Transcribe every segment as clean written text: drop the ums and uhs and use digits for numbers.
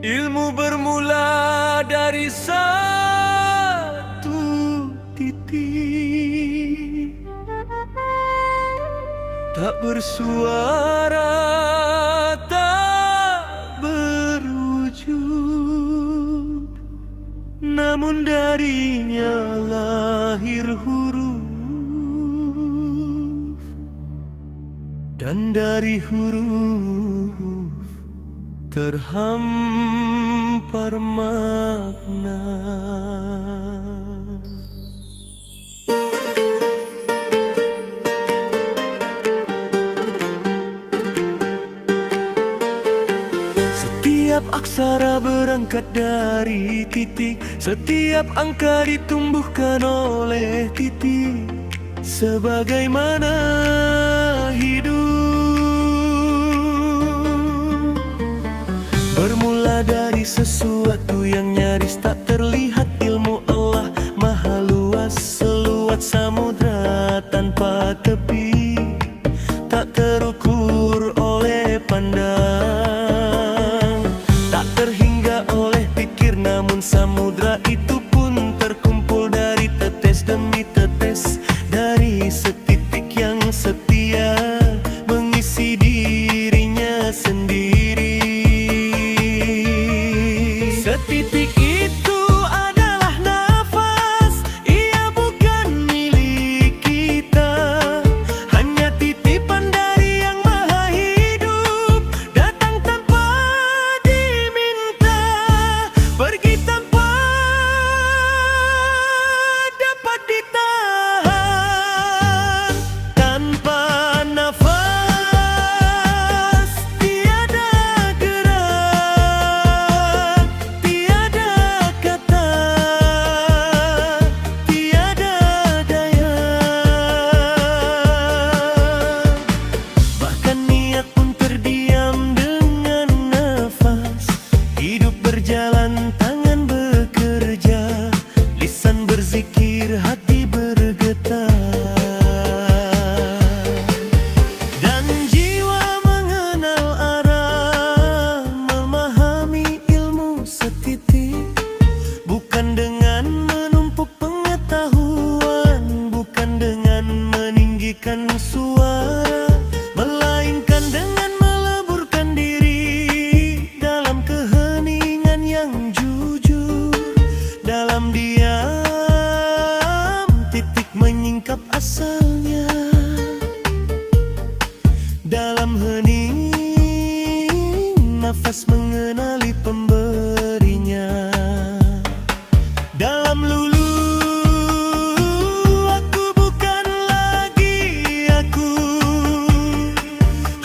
Ilmu bermula dari satu titik, tak bersuara, tak berwujud, namun darinya lahir huruf, dan dari huruf terhampar makna. Setiap aksara berangkat dari titik, setiap angka ditumbuhkan oleh titik. Sebagaimana hidup bermula dari sesuatu yang nyaris tak terlihat. Ilmu Allah maha luas, seluas samudra tanpa tepi, tak terukur oleh pandang, tak terhingga oleh pikir. Namun samudra itu pun terkumpul dari tetes demi tetes, dari setitik yang setia mengisi dirinya sendiri. Setitik itu adalah nafas, ia bukan milik kita, hanya titipan dari yang maha hidup, datang tanpa diminta, pergi tanpa dapat ditahan. Tanpa nafas tiada gerak, tiada kata, tiada daya, bahkan niat pun terdiam dengan nafas. Hidup berjalan, tangan bekerja, lisan berzikir, hati bergetar, dan jiwa mengenal arah, memahami ilmu setitik. Bukan dengan menumpuk pengetahuan, bukan dengan meninggikan suara, melainkan dengan meleburkan diri dalam keheningan yang jujur. Dalam diam, titik menyingkap asalnya, dalam hening, nafas mengenali pemberinya. Dalam lulu, aku bukan lagi aku,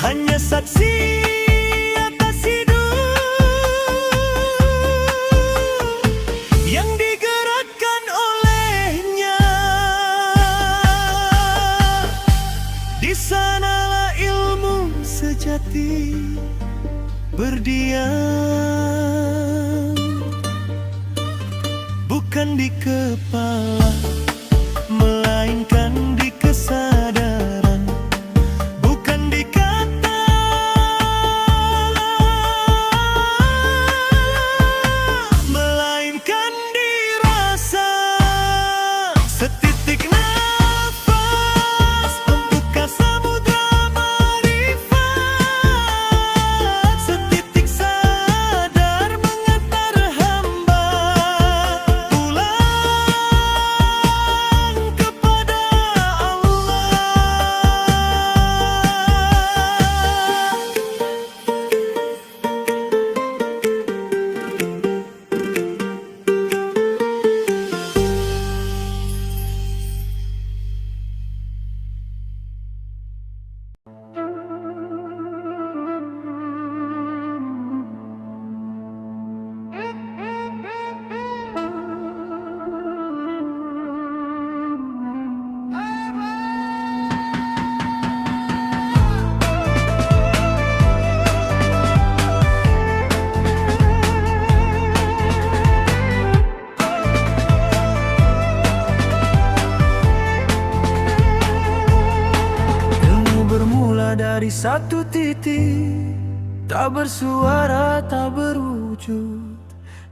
hanya saksi atas hidup yang digerakkan olehnya. Di sanalah ilmu sejati berdiam, bukan di kepala, melainkan di kesadaran, bukan di kata, melainkan di rasa. Setitik nafas membuka samudra marifat, setitik sadar mengantar hamba pulang kepada dari satu titik, tak bersuara, tak berwujud, berwujud.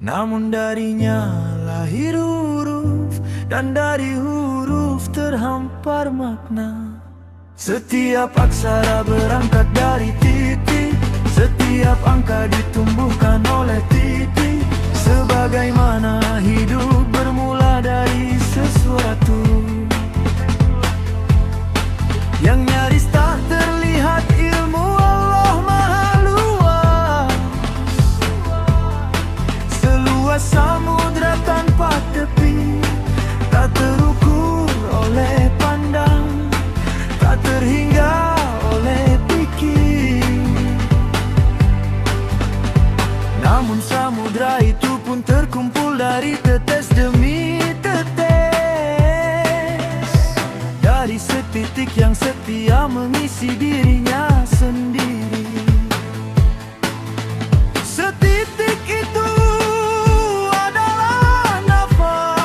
Namun darinya lahir huruf, dan dari huruf terhampar makna. Setiap aksara berangkat dari titik, setiap angka ditumbuhkan oleh titik. Sebagaimana hidup bermula dari sesuatu yang nyaris tak terlihat, ilmu Allah maha luas. Seluas samudra tanpa tepi, tak terukur oleh pandang, tak terhingga oleh pikir. Namun samudra itu pun terkumpul dari tetes demi tetes, dari setitik yang setia mengisi dirinya sendiri. Setitik itu adalah nafas,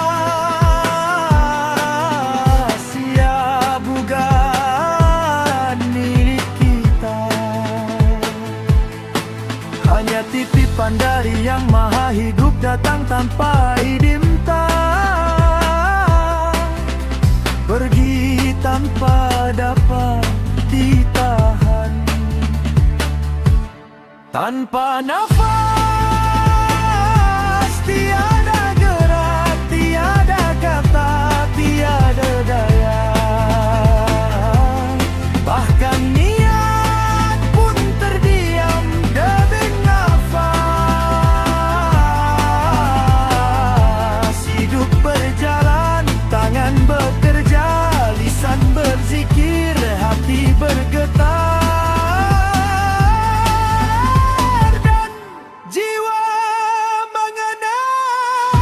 ya bukan milik kita. Hanya titipan dari yang maha hidup datang tanpa idimta, pergi tanpa dapat ditahan. Tanpa nafas tiada gerak, tiada kata, tiada daya. Bahkan niat pun terdiam debing nafas. Hidup berjalan, tangan bekerja, lisan berzikir, hati bergetar, dan jiwa mengenal.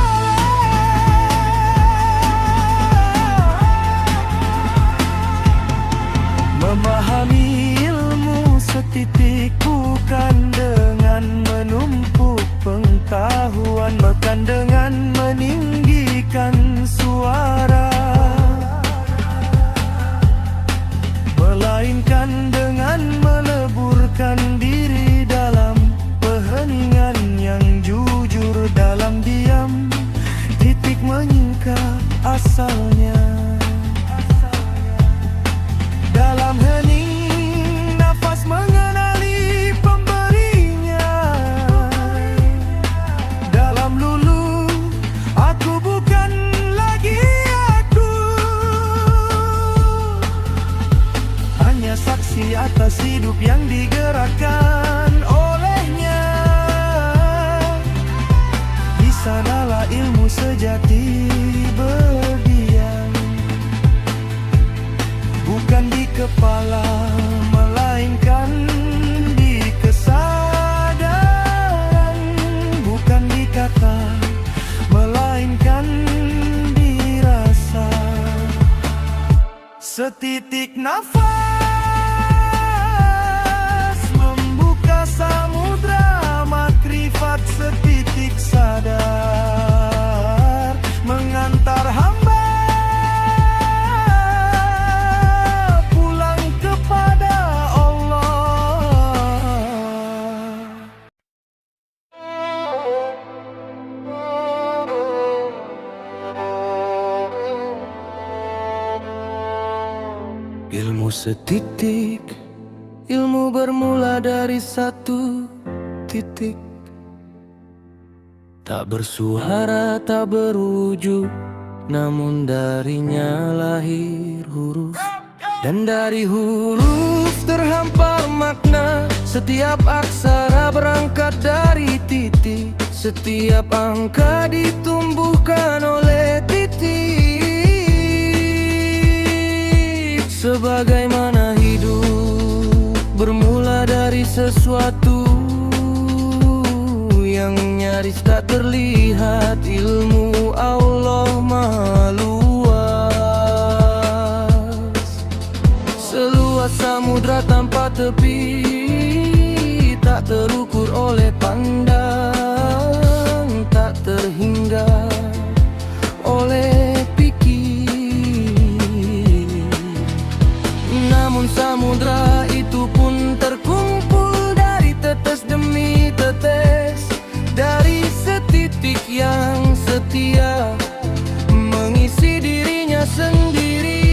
Memahami ilmu setitik bukan dengan menumpuk pengetahuan, bahkan dengan meninggikan suara, melainkan dengan meleburkan diri dalam keheningan yang jujur. Dalam diam, titik menyingkap asalnya. Dalam hening, nafas mengenali pemberinya. Dalam lulu, aku bukan lagi aku, hanya saksi atas hidup yang digerakkan olehnya. Di sanalah ilmu sejati berdiam, bukan di kepala, melainkan di kesadaran. Bukan di kata, melainkan di rasa. Setitik nafas membuka samudra makrifat. Setitik sadar mengantar hamba pulang kepada Allah. Ilmu setitik, ilmu bermula dari satu titik. Tak bersuara, tak berwujud, namun darinya lahir huruf, dan dari huruf terhampar makna. Setiap aksara berangkat dari titik, setiap angka ditumbuhkan oleh titik. Sebagaimana hidup bermula dari sesuatu yang nyaris tak terlihat, ilmu Allah maha luas. Seluas samudra tanpa tepi, tak terukur oleh pandang, tak terhingga oleh pikir. Namun samudra itu pun terkumpul dari tetes demi tetes, dari titik yang setia mengisi dirinya sendiri.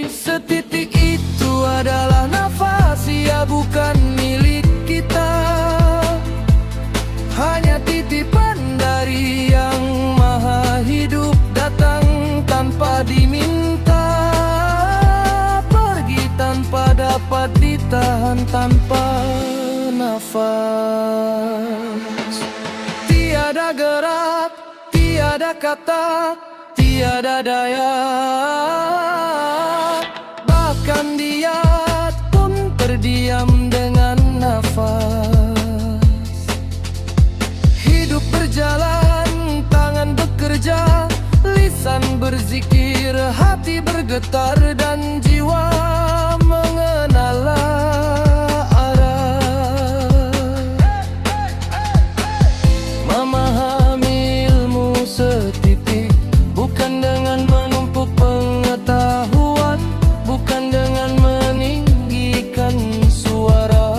Setitik itu adalah nafas, ia bukan milik kita, hanya titipan dari Yang Maha Hidup, datang tanpa diminta, pergi tanpa dapat ditahan, tanpa nafas. Tiada gerak, tiada kata, tiada daya, bahkan dia pun terdiam dengan nafas. Hidup berjalan, tangan bekerja, lisan berzikir, hati bergetar, dan jiwa mengenal arah. Memahami ilmu setitik bukan dengan menumpuk pengetahuan, bukan dengan meninggikan suara,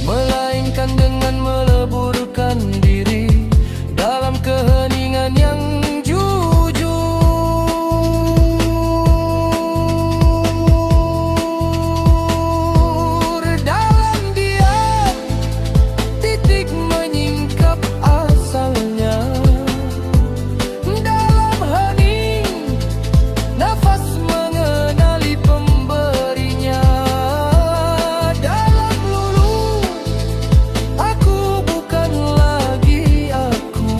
melainkan dengan meleburkan diri dalam keheningan yang jujur. Dalam diam, titik menyingkap asalnya. Dalam hening, nafas mengenali pemberinya. Dalam luluh, aku bukan lagi aku,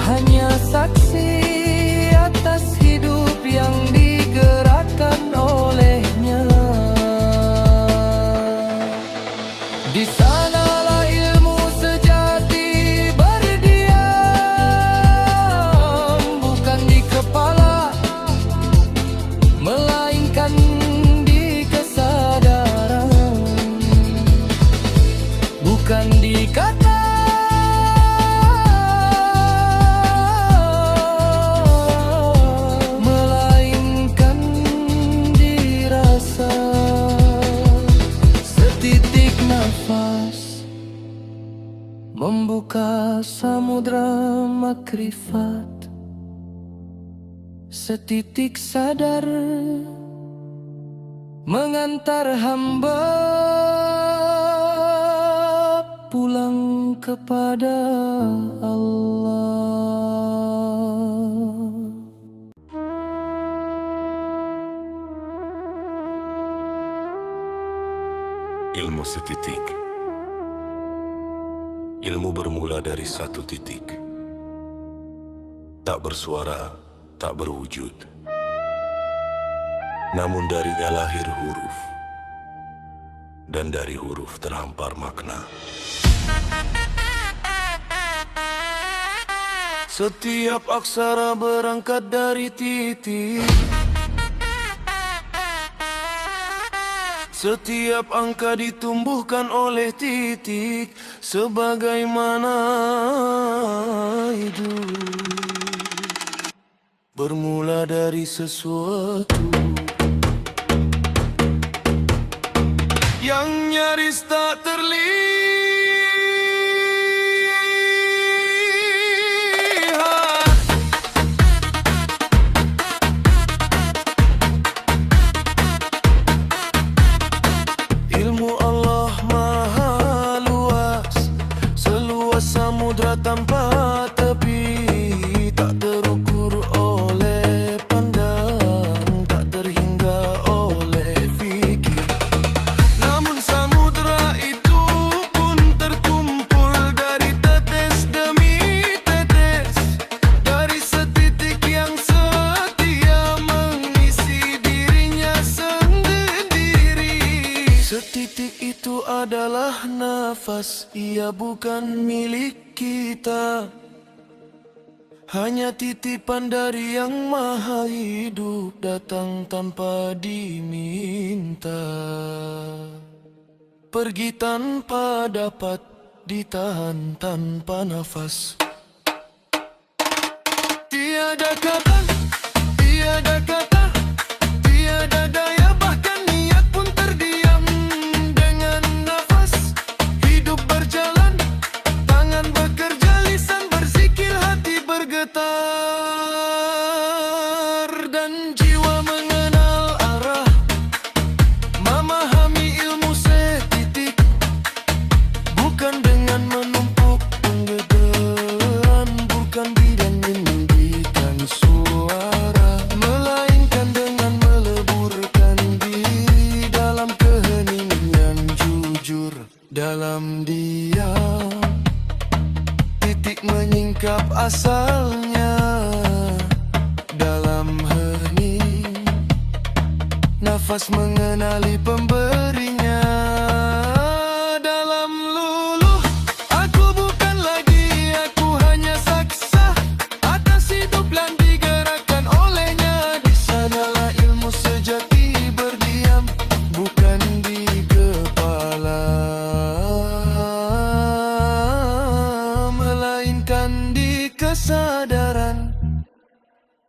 hanya saksi atas hidup yang digerakkan olehnya. Di sanalah ilmu sejati berdiam, bukan di kepala, melainkan di kesadaran, bukan di kata, melainkan di rasa. Setitik nafas membuka samudra makrifat, setitik sadar mengantar hamba pulang kepada Allah. Ilmu setitik. Ilmu bermula dari satu titik, tak bersuara, tak berwujud, namun darinya lahir huruf, dan dari huruf terhampar makna. Setiap aksara berangkat dari titik, setiap angka ditumbuhkan oleh titik, sebagaimana hidup bermula dari sesuatu yang nyaris tak terlihat. Ilmu Allah maha luas, seluas samudra tanpa tepi, tak terukur oleh pandang, tak terhingga oleh fikir. Namun samudra itu pun terkumpul dari tetes demi tetes, dari setitik yang setia mengisi dirinya sendiri. Setitik itu adalah nafas, ia bukan milik kita, hanya titipan dari Yang Maha Hidup, datang tanpa diminta, pergi tanpa dapat ditahan, tanpa nafas. Tiada kata, tiada daya, bahkan niat Setitik menyingkap asalnya dalam hening, nafas mengenali pemberinya. Dalam luluh aku bukan lagi, aku hanya saksa atas hidup yang digerakkan olehnya. Di sanalah ilmu sejati berdiam, bukan di kepala, melainkan di kesadaran,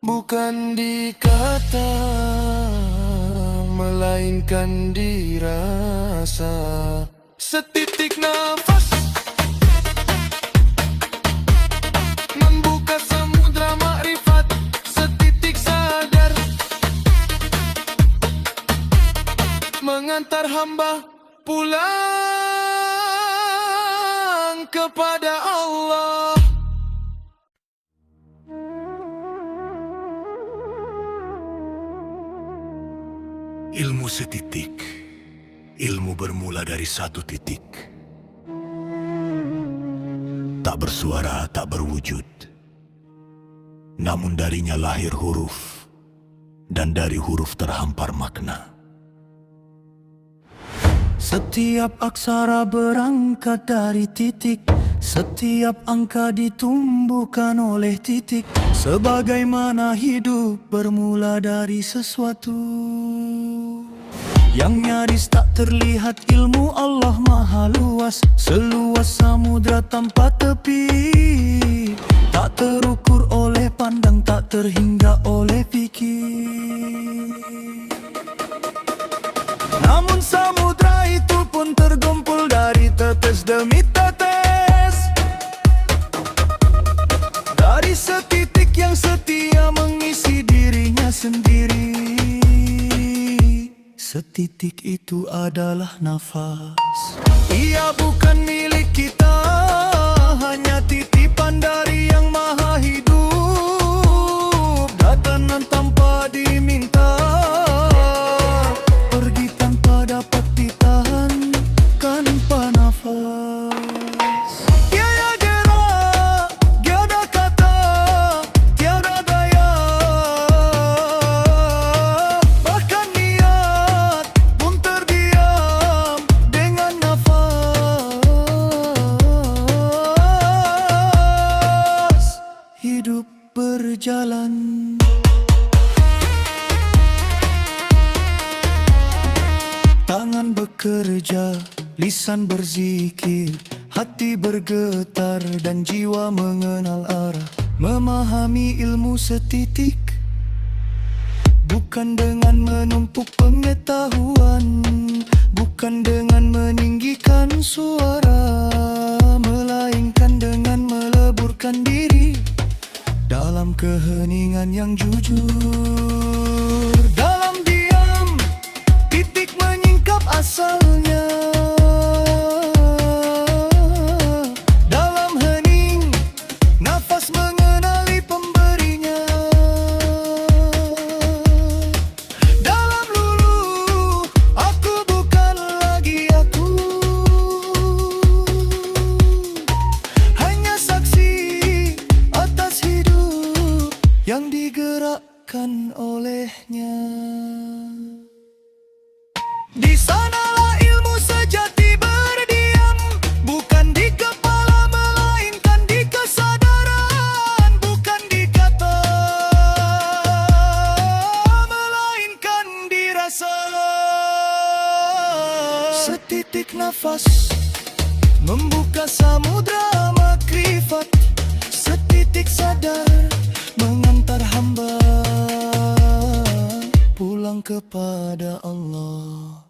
bukan di kata, melainkan di rasa. Setitik nafas membuka samudra makrifat, setitik sadar mengantar hamba pulang kepada Allah. Ilmu setitik, ilmu bermula dari satu titik. Tak bersuara, tak berwujud, namun darinya lahir huruf, dan dari huruf terhampar makna. Setiap aksara berangkat dari titik, setiap angka ditumbuhkan oleh titik. Sebagaimana hidup bermula dari sesuatu yang nyaris tak terlihat, ilmu Allah maha luas, seluas samudra tanpa tepi. Tak terukur oleh pandang, tak terhingga oleh fikir. Namun samudra itu pun tergumpul dari tetes demi tetes, dari setitik yang setia mengisi dirinya sendiri. Setitik itu adalah nafas. Ia bukan milik kita, hanya titipan dari yang maha hidup. Datang tanpa diminta, pergi tanpa dapat ditahan, tanpa nafas. Tiada gerak, tiada kata, tiada daya, bahkan niat pun terdiam dengan nafas. Hidup berjalan, tangan bekerja, lisan berzikir, hati bergetar dan jiwa mengenal arah. Memahami ilmu setitik bukan dengan menumpuk pengetahuan, bukan dengan meninggikan suara, melainkan dengan meleburkan diri dalam keheningan yang jujur. Dalam diam, titik menyingkap asalnya. Dalam hening, nafas mengenali pemberinya. Dalam luluh, aku bukan lagi aku, hanya saksi atas hidup yang digerakkan olehnya. Di sanalah ilmu sejati berdiam, bukan di kepala, melainkan di kesadaran, bukan di kata, melainkan di rasa. Setitik nafas membuka samudra makrifat, setitik sadar mengantar hamba pulang kepada Allah.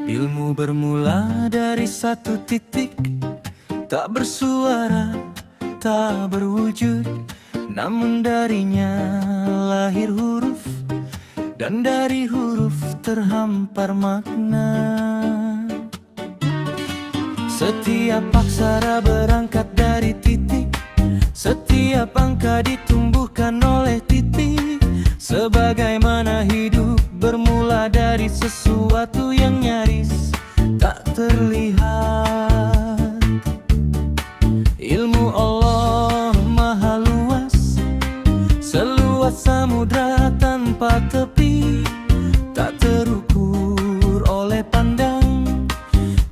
Ilmu bermula dari satu titik, tak bersuara, tak berwujud, namun darinya lahir huruf, dan dari huruf terhampar makna. Setiap aksara berangkat dari titik, setiap angka ditumbuhkan oleh titik. Sebagaimana hidup bermula dari sesuatu yang nyaris tak terlihat. Ilmu Allah maha luas, seluas samudra tanpa tepi, tak terukur oleh pandang,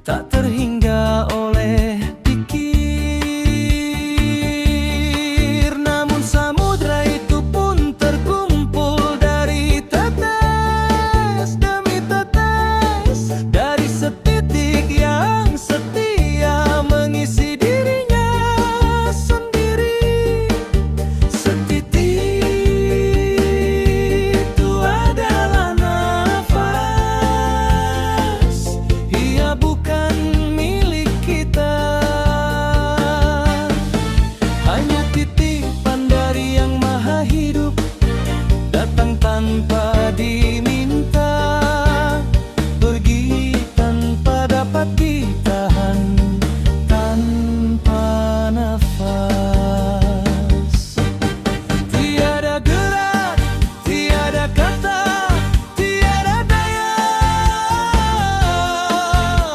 tak terhingga oleh pikir. Namun samudra itu pun terkumpul dari tetes demi tetes, dari setitik yang setia mengisi dirinya sendiri. Setitik itu adalah nafas, ia bukan milik kita, hanya titipan dari yang maha hidup, datang tanpa diminta, pergi tanpa dapat ditahan, tanpa nafas. Tiada gerak, tiada kata, tiada daya,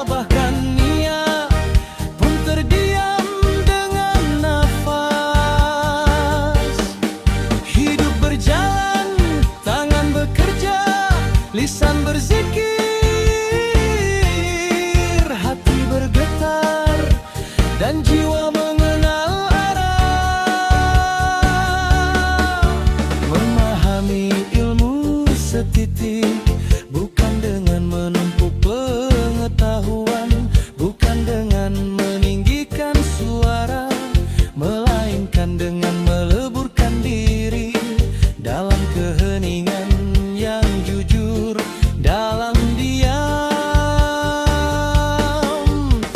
bahkan ia pun terdiam dengan nafas. Hidup berjalan, tangan bekerja, lisan berzikir, hati bergetar, dan jiwa mengenal arah. Memahami ilmu setitik bukan dengan menumpuk pengetahuan, bukan dengan meninggikan suara, melainkan dengan meleburkan diri dalam keheningan yang jujur, dalam diam.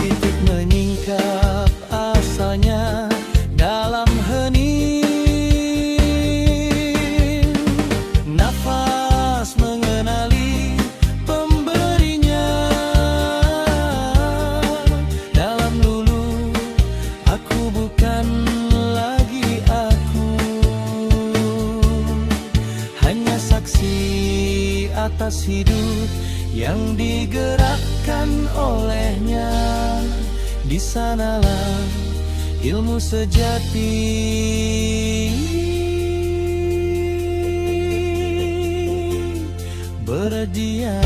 Titik menyingkap asalnya dalam hening. Nafas mengenali pemberinya dalam lulu. Aku bukan lagi aku, hanya saksi atas hidup yang digerakkan olehnya. Di sanalah ilmu sejati berdiam.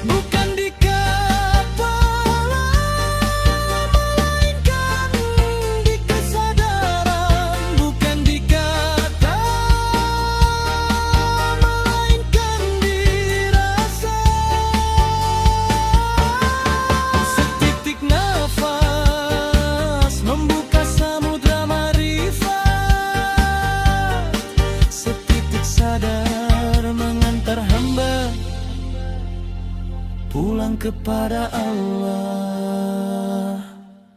Bukan di kepala, melainkan di kesadaran. Bukan di kata, melainkan di rasa. Setitik nafas membuka samudra marifat. Setitik sadar mengantar hamba pulang kepada Allah.